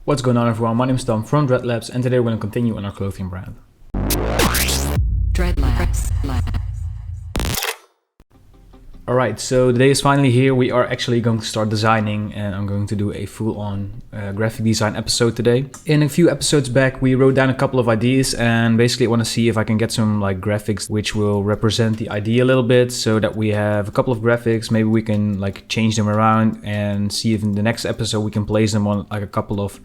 What's going on, everyone? My name is Tom from Dreadlabs, and today we're going to continue on our clothing brand. Dreadlabs. Alright, so the day is finally here. We are actually going to start designing, and I'm going to do a full-on graphic design episode today. In a few episodes back, we wrote down a couple of ideas, and basically I want to see if I can get some graphics which will represent the idea a little bit, so that we have a couple of graphics. Maybe we can change them around and see if in the next episode we can place them on a couple of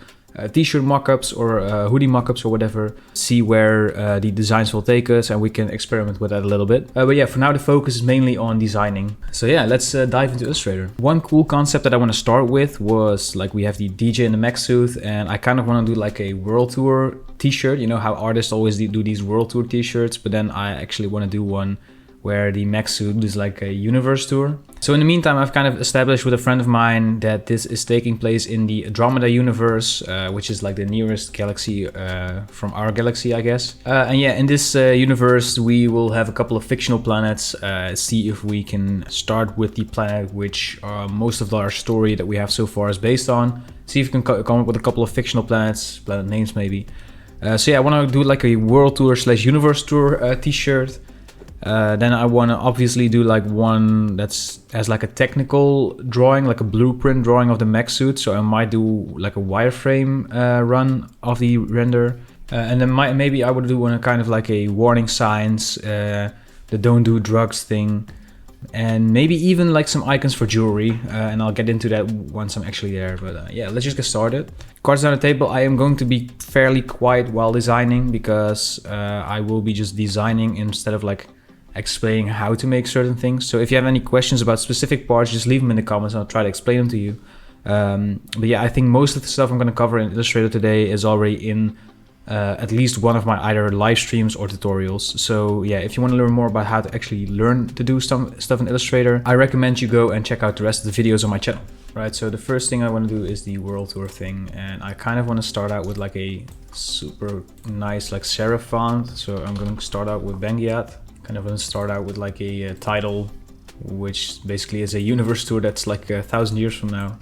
t-shirt mockups or hoodie mockups or whatever. See where the designs will take us, and we can experiment with that a little bit. But yeah, for now the focus is mainly on designing. So yeah, let's dive into Illustrator. One cool concept that I want to start with was we have the DJ in the Mech suit, and I kind of want to do a world tour t-shirt. You know how artists always do these world tour t-shirts, but then I actually want to do one where the Mech suit is a universe tour. So in the meantime, I've kind of established with a friend of mine that this is taking place in the Andromeda universe, which is the nearest galaxy from our galaxy, I guess. And yeah, in this universe, we will have a couple of fictional planets. See if we can start with the planet which most of our story that we have so far is based on. See if we can come up with a couple of fictional planets, planet names maybe. So yeah, I want to do a world tour / universe tour t-shirt. Then I want to obviously do one that's as a technical drawing, a blueprint drawing of the mech suit. So I might do a wireframe run of the render, and then maybe I would do one kind of a warning signs, the don't do drugs thing, and maybe even some icons for jewelry. And I'll get into that once I'm actually there. But yeah, let's just get started. Cards down the table. I am going to be fairly quiet while designing because I will be just designing instead of explaining how to make certain things. So if you have any questions about specific parts, just leave them in the comments and I'll try to explain them to you. But yeah, I think most of the stuff I'm going to cover in Illustrator today is already in at least one of my either live streams or tutorials. So yeah, if you want to learn more about how to actually learn to do stuff in Illustrator, I recommend you go and check out the rest of the videos on my channel. Right, so the first thing I want to do is the world tour thing, and I kind of want to start out with a super nice serif font. So I'm going to start out with Bangiat. Kind of going to start out with a title, which basically is a universe tour that's 1,000 years from now.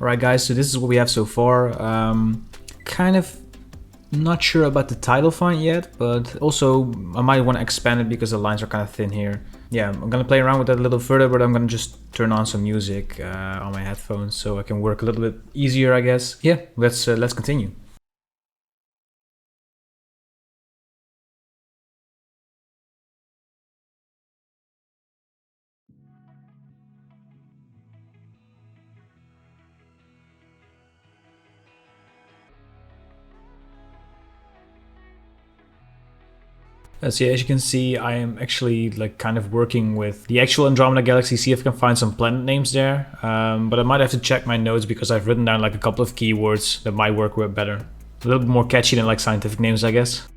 Alright guys, so this is what we have so far. Kind of not sure about the title font yet, but also I might want to expand it because the lines are kind of thin here. Yeah, I'm gonna play around with that a little further, but I'm gonna just turn on some music on my headphones so I can work a little bit easier, I guess. Yeah, let's continue. So yeah, as you can see, I am actually kind of working with the actual Andromeda galaxy, see if I can find some planet names there. But I might have to check my notes because I've written down a couple of keywords that might work better. A little bit more catchy than scientific names, I guess.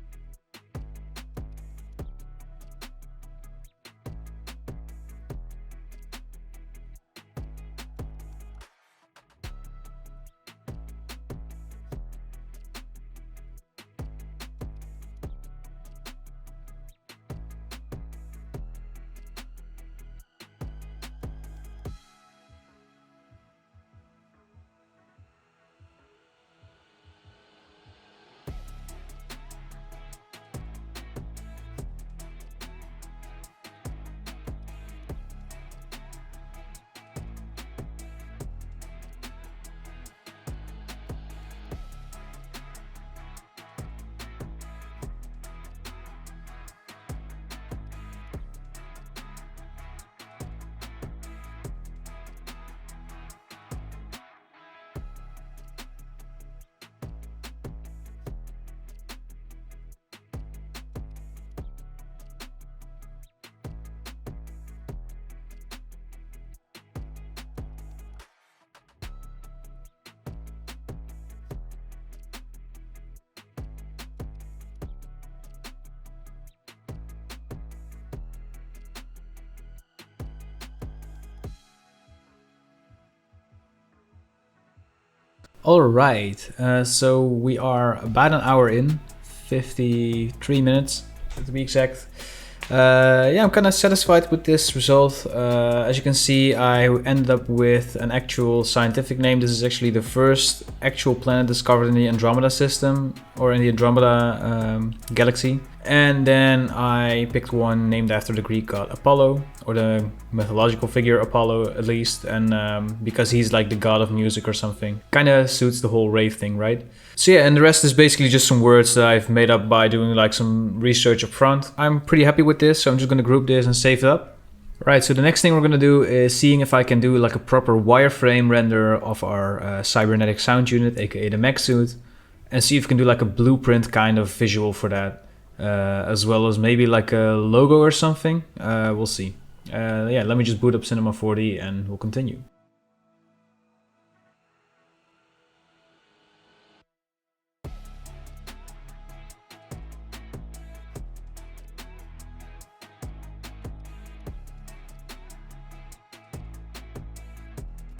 All right, so we are about an hour in, 53 minutes to be exact. Yeah, I'm kind of satisfied with this result. As you can see, I ended up with an actual scientific name. This is actually the first actual planet discovered in the Andromeda system, or in the Andromeda galaxy. And then I picked one named after the Greek god Apollo, or the mythological figure Apollo at least, and because he's like the god of music or something. Kind of suits the whole rave thing, right? So yeah, and the rest is basically just some words that I've made up by doing like some research up front. I'm pretty happy with this, so I'm just gonna group this and save it up. Right, so the next thing we're gonna do is seeing if I can do like a proper wireframe render of our cybernetic sound unit, aka the Mech suit, and see if we can do like a blueprint kind of visual for that, as well as maybe like a logo or something. We'll see. Yeah, let me just boot up Cinema 4D and we'll continue.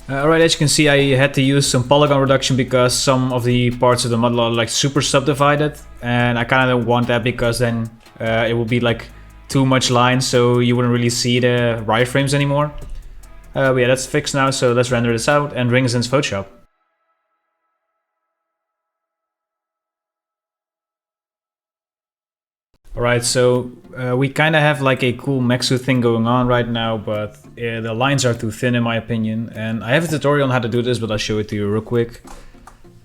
Alright, as you can see, I had to use some polygon reduction because some of the parts of the model are like super subdivided, and I kind of want that because then it will be like too much line, so you wouldn't really see the wireframes anymore. But yeah, that's fixed now, so let's render this out and bring this into Photoshop. Alright, so we kind of have like a cool mech suit thing going on right now, but the lines are too thin in my opinion. And I have a tutorial on how to do this, but I'll show it to you real quick.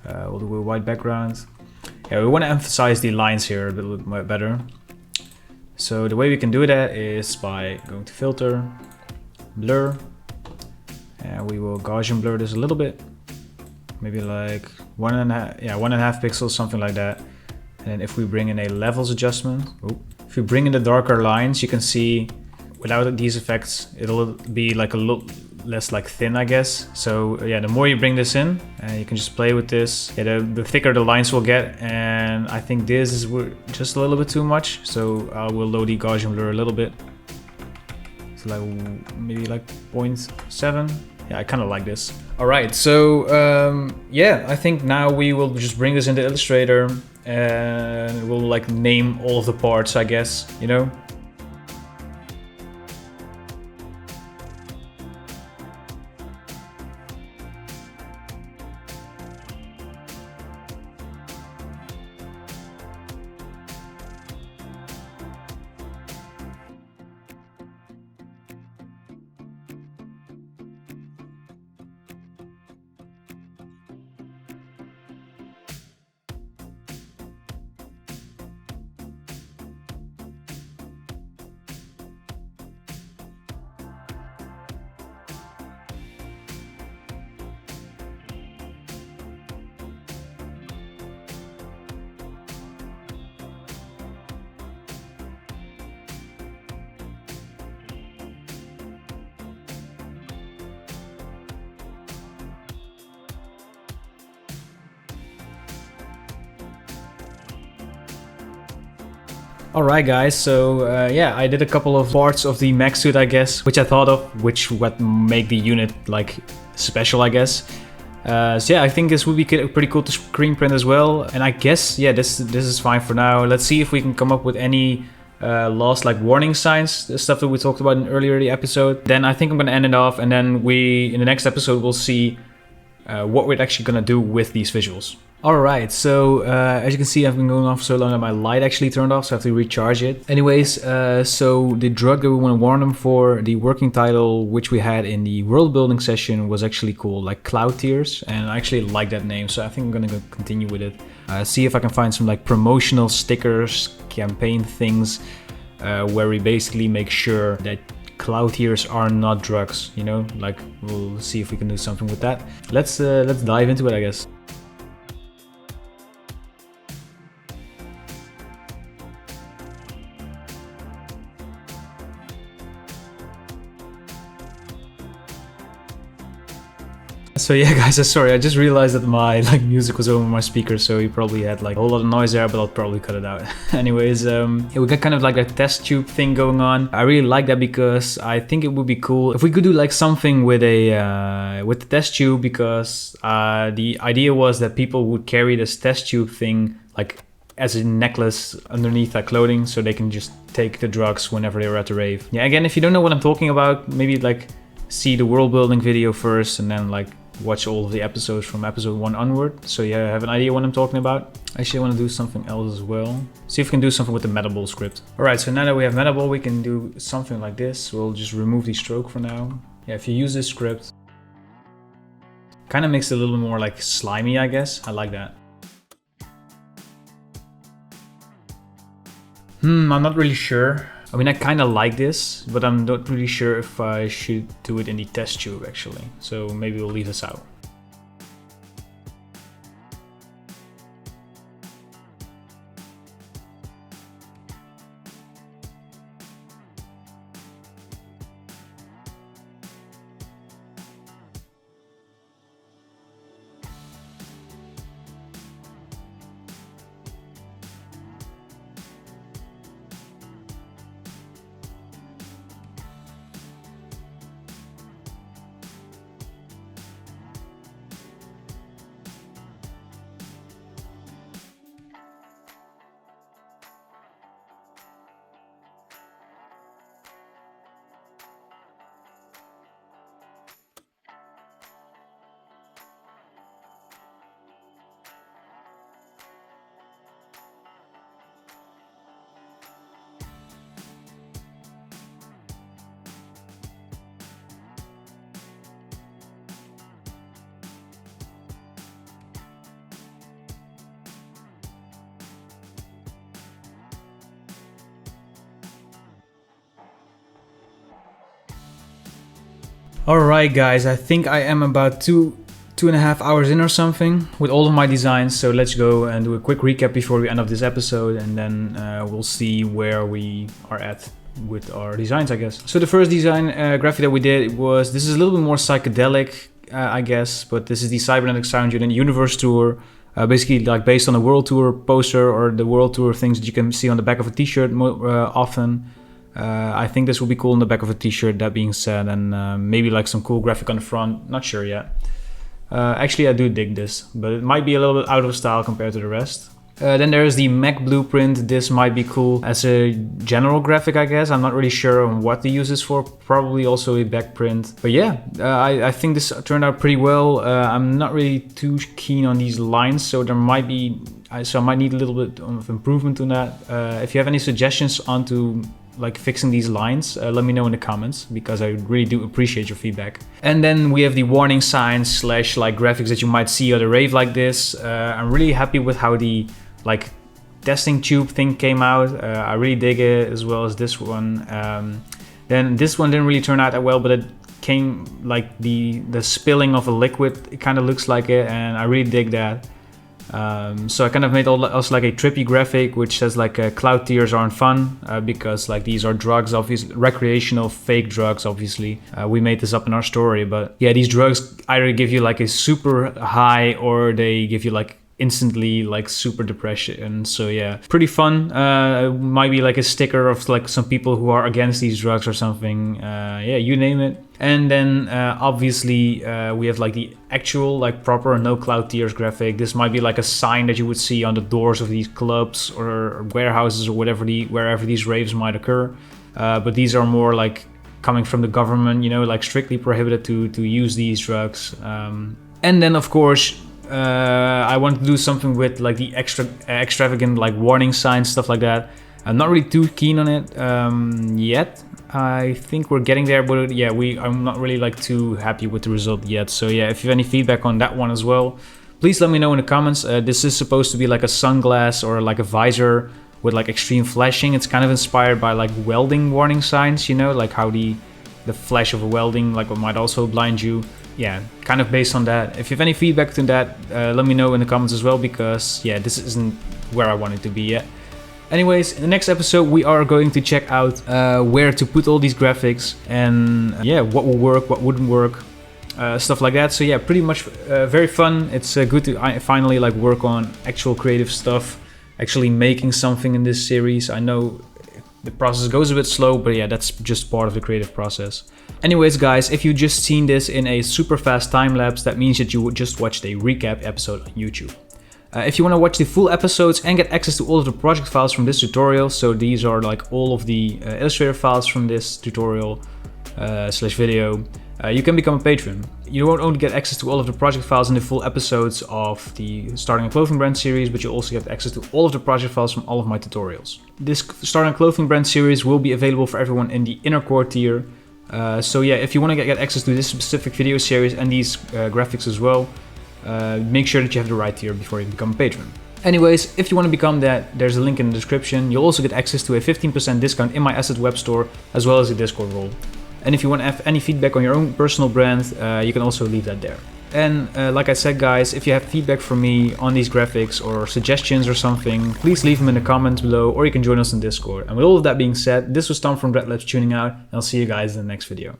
We'll do a white background. Yeah, we want to emphasize the lines here a little bit better. So the way we can do that is by going to Filter, Blur, and we will Gaussian blur this a little bit. Maybe like 1.5 pixels, something like that. And then if we bring in a levels adjustment, if we bring in the darker lines, you can see without these effects, it'll be like a little less like thin, I guess. So yeah, the more you bring this in, you can just play with this. Yeah, the thicker the lines will get, and I think this is just a little bit too much. So I will lower the Gaussian blur a little bit. So like maybe like 0.7. Yeah, I kind of like this. All right, so yeah, I think now we will just bring this into Illustrator and we'll like name all of the parts, I guess, you know? Alright guys, so yeah, I did a couple of parts of the mech suit, I guess, which I thought of, which would make the unit like special, I guess. So yeah, I think this would be pretty cool to screen print as well. And I guess, yeah, this is fine for now. Let's see if we can come up with any lost like warning signs, the stuff that we talked about in earlier the episode. Then I think I'm gonna end it off, and then in the next episode, we'll see what we're actually gonna do with these visuals. Alright, so as you can see, I've been going on for so long that my light actually turned off, so I have to recharge it. Anyways, so the drug that we want to warn them for, the working title which we had in the world building session was actually called like Cloud Tears, and I actually like that name, so I think I'm gonna go continue with it. See if I can find some like promotional stickers, campaign things, where we basically make sure that Cloud Tears are not drugs, you know? Like, we'll see if we can do something with that. Let's dive into it, I guess. So yeah, guys, sorry, I just realized that my like music was over my speaker, so you probably had like a whole lot of noise there, but I'll probably cut it out. Anyways, yeah, we got kind of like a test tube thing going on. I really like that because I think it would be cool if we could do like something with with the test tube, because the idea was that people would carry this test tube thing like as a necklace underneath their clothing, so they can just take the drugs whenever they're at the rave. Yeah, again, if you don't know what I'm talking about, maybe like see the world building video first and then like watch all of the episodes from episode 1 onward, so you have an idea what I'm talking about. Actually, I want to do something else as well. See if we can do something with the Metaball script. Alright, so now that we have Metaball, we can do something like this. We'll just remove the stroke for now. Yeah, if you use this script, kind of makes it a little more like slimy, I guess. I like that. I'm not really sure. I mean, I kind of like this, but I'm not really sure if I should do it in the test tube actually. So maybe we'll leave this out. Alright guys, I think I am about two and a half hours in or something with all of my designs, so let's go and do a quick recap before we end up this episode, and then we'll see where we are at with our designs, I guess. So the first design graphic that we did was, this is a little bit more psychedelic, I guess, but this is the Cybernetic Sound Unit Universe Tour, basically like based on the World Tour poster or the World Tour things that you can see on the back of a t-shirt often. I think this will be cool on the back of a t-shirt, that being said, and maybe like some cool graphic on the front, not sure yet. Actually, I do dig this, but it might be a little bit out of style compared to the rest. Then there's the Mech blueprint. This might be cool as a general graphic, I guess. I'm not really sure on what to use this for, probably also a back print. But yeah, I think this turned out pretty well. I'm not really too keen on these lines, so there might be, so I might need a little bit of improvement on that. If you have any suggestions onto like fixing these lines, let me know in the comments, because I really do appreciate your feedback. And then we have the warning signs slash like graphics that you might see at a rave like this. I'm really happy with how the like testing tube thing came out. I really dig it, as well as this one. Then this one didn't really turn out that well, but it came like the spilling of a liquid, it kind of looks like it, and I really dig that. So I kind of made also like a trippy graphic which says like cloud tears aren't fun, because like these are drugs, obviously recreational fake drugs, obviously. We made this up in our story, but yeah, these drugs either give you like a super high or they give you like instantly like super depression. So yeah, pretty fun. Might be like a sticker of like some people who are against these drugs or something. Yeah, you name it. And then obviously we have like the actual like proper no cloud tears graphic. This might be like a sign that you would see on the doors of these clubs or warehouses or whatever wherever these raves might occur. But these are more like coming from the government, you know, like strictly prohibited to use these drugs. And then of course I want to do something with like the extravagant like warning signs, stuff like that. I'm not really too keen on it yet. I think we're getting there, but yeah, I'm not really like too happy with the result yet. So yeah, if you have any feedback on that one as well, please let me know in the comments. This is supposed to be like a sunglass or like a visor with like extreme flashing. It's kind of inspired by like welding warning signs, you know, like how the flash of a welding like might also blind you. Yeah, kind of based on that. If you have any feedback to that, let me know in the comments as well, because yeah, this isn't where I want it to be yet. Anyways, in the next episode we are going to check out where to put all these graphics, and yeah, what will work, what wouldn't work. stuff like that. So yeah, pretty much very fun. It's good to finally like work on actual creative stuff, actually making something in this series. I know the process goes a bit slow, but yeah, that's just part of the creative process. Anyways, guys, if you just seen this in a super fast time lapse, that means that you just watched a recap episode on YouTube. If you want to watch the full episodes and get access to all of the project files from this tutorial, so these are like all of the Illustrator files from this tutorial slash video, you can become a patron. You won't only get access to all of the project files and the full episodes of the Starting a Clothing Brand series, but you also get access to all of the project files from all of my tutorials. This Starting a Clothing Brand series will be available for everyone in the inner core tier. So yeah, if you want to get access to this specific video series and these graphics as well, make sure that you have the right tier before you become a patron. Anyways, if you want to become that, there's a link in the description. You'll also get access to a 15% discount in my asset web store, as well as a Discord role. And if you want to have any feedback on your own personal brand, you can also leave that there. And like I said, guys, if you have feedback for me on these graphics or suggestions or something, please leave them in the comments below, or you can join us on Discord. And with all of that being said, this was Tom from Dreadlabs tuning out, and I'll see you guys in the next video.